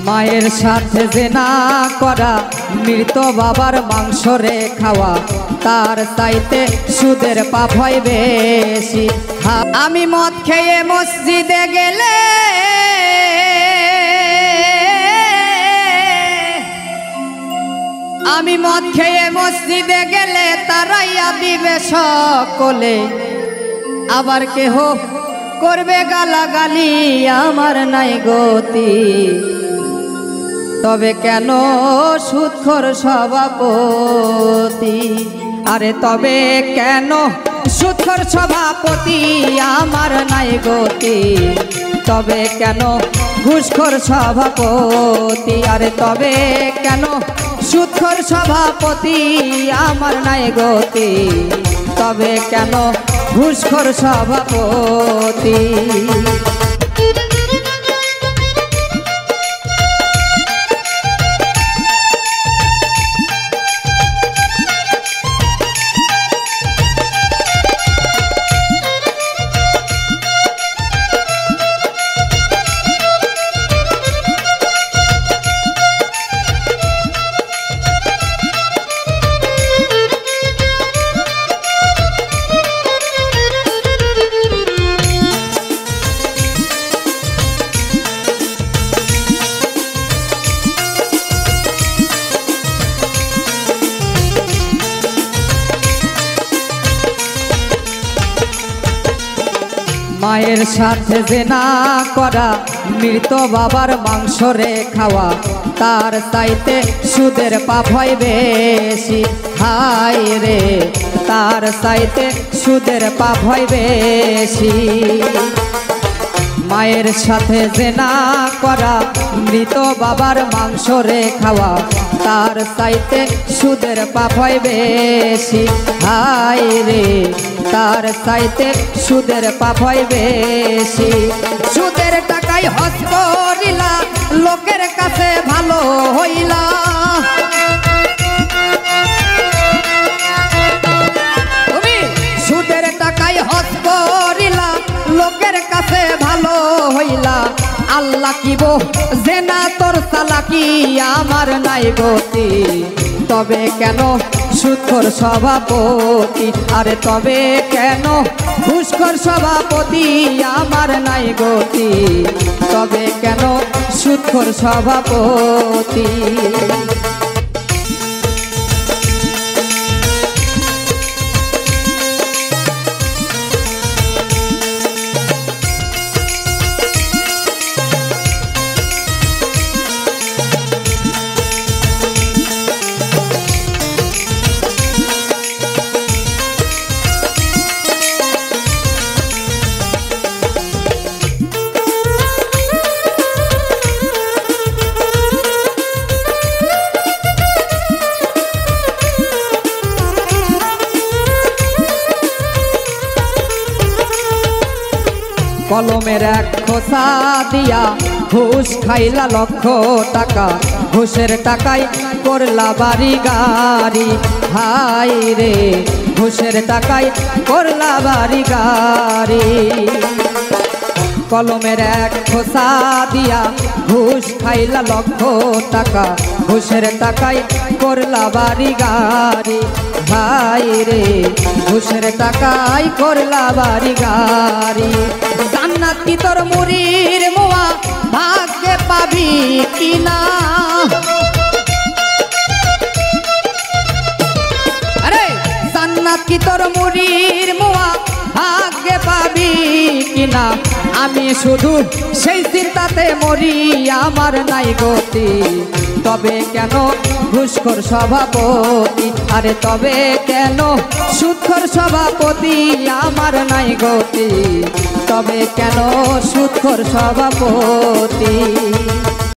মায়ের সাথে জেনা করা, মৃত বাবার মাংস রে খাওয়া, তার চাইতে সুদের পাপ হয় বেশি। আমি মদ খেয়ে মসজিদে গেলে আমি মদ খেয়ে মসজিদে গেলে তারাইয়া দিবে সকলে, আবার কেহ করবে গালাগালি, আমার নাই গতি। তবে কেন সুদখোর সভাপতি, আরে তবে কেন সুদখোর সভাপতি, আমার নাই গতি। তবে কেন ঘুষখোর সভাপতি, আরে তবে কেন সুদখোর সভাপতি, আমার নাই গতি। তবে কেন ঘুষখোর সভাপতি। মায়ের সাথে জেনা করা, মৃত বাবার মাংস রে খাওয়া, তার চাইতে সুদের পাপ হয় বেশি। হায় রে, তার চাইতে সুদের পাপ হয় বেশি। মায়ের সাথে জেনা করা, মৃত বাবার মাংস রে খাওয়া, তার চাইতে সুদের পাপ হয় বেশি। হায় রে, তার চাইতে সুদের পাপ হয় বেশি। সুদের টাকায় হজ করিলা, লোকের কাছে ভালো হইলা। তুমি সুদের টাকায় হজ করিলা, লোকের কাছে ভালো হইলা। আল্লাহ কিব জেনা তোর চালাকি, আমার নাই গতি। তবে কেন সুদখোর সভাপতি, আরে তবে কেন ঘুষখোর সভাপতি, আমার নাই গতি। তবে কেন সুদখোর সভাপতি। কলমের এক খোসা দিয়া ঘুষ খাইলা লক্ষ টাকা, ঘুষের টাকায় করলা বাড়ি গাড়ি। হায় রে, ঘুষের টাকায় করলা বাড়ি গাড়ি। কলমের এক খোসা দিয়া ঘুষ খাইলা লক্ষ টাকা, ঘুষের টাকায় করলা বাড়ি গাড়ি। হায় রে, ঘুষের টাকায় করলা বাড়ি গাড়ি। জান্নাত কি তোর মুড়ির মোয়া, ভাগ্যে পাবি কিনা। আরে জান্নাত কি তোর মুড়ির মোয়া, ভাগ্যে পাবি কিনা। আমি শুধু সেই চিন্তাতে মরি, আমার নাই গতি। তবে কেন ঘুষখোর সভাপতি, আরে তবে কেন সুদখোর সভাপতি, আমার নাই গতি। তবে কেন সুদখোর সভাপতি।